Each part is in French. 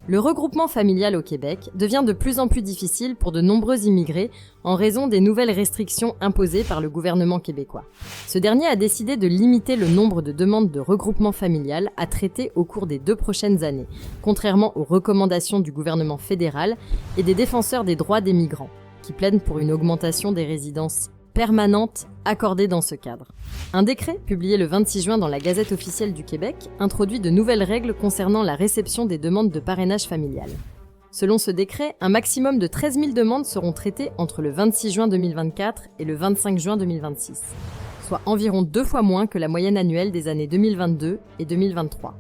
Le regroupement familial au Québec devient de plus en plus difficile pour de nombreux immigrés en raison des nouvelles restrictions imposées par le gouvernement québécois. Ce dernier a décidé de limiter le nombre de demandes de regroupement familial à traiter au cours des 2 prochaines années, contrairement aux recommandations du gouvernement fédéral et des défenseurs des droits des migrants, qui plaident pour une augmentation des résidences permanentes accordées dans ce cadre. Un décret, publié le 26 juin dans la Gazette officielle du Québec, introduit de nouvelles règles concernant la réception des demandes de parrainage familial. Selon ce décret, un maximum de 13 000 demandes seront traitées entre le 26 juin 2024 et le 25 juin 2026, soit environ 2 fois moins que la moyenne annuelle des années 2022 et 2023.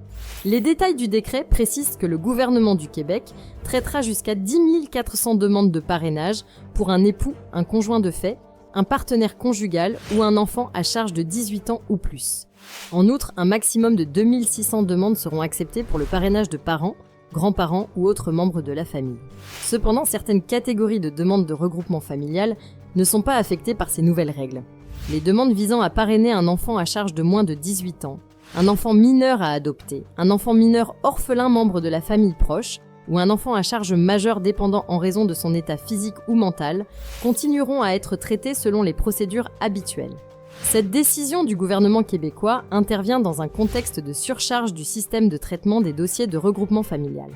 Les détails du décret précisent que le gouvernement du Québec traitera jusqu'à 10 400 demandes de parrainage pour un époux, un conjoint de fait, un partenaire conjugal ou un enfant à charge de 18 ans ou plus. En outre, un maximum de 2 600 demandes seront acceptées pour le parrainage de parents, grands-parents ou autres membres de la famille. Cependant, certaines catégories de demandes de regroupement familial ne sont pas affectées par ces nouvelles règles. Les demandes visant à parrainer un enfant à charge de moins de 18 ans, un enfant mineur à adopter, un enfant mineur orphelin membre de la famille proche, ou un enfant à charge majeur dépendant en raison de son état physique ou mental, continueront à être traités selon les procédures habituelles. Cette décision du gouvernement québécois intervient dans un contexte de surcharge du système de traitement des dossiers de regroupement familial.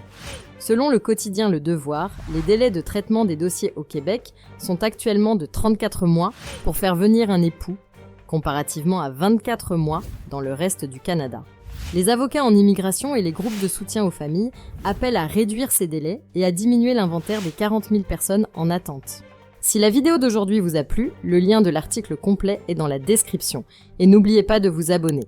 Selon le quotidien Le Devoir, les délais de traitement des dossiers au Québec sont actuellement de 34 mois pour faire venir un époux, comparativement à 24 mois dans le reste du Canada. Les avocats en immigration et les groupes de soutien aux familles appellent à réduire ces délais et à diminuer l'inventaire des 40 000 personnes en attente. Si la vidéo d'aujourd'hui vous a plu, le lien de l'article complet est dans la description. Et n'oubliez pas de vous abonner.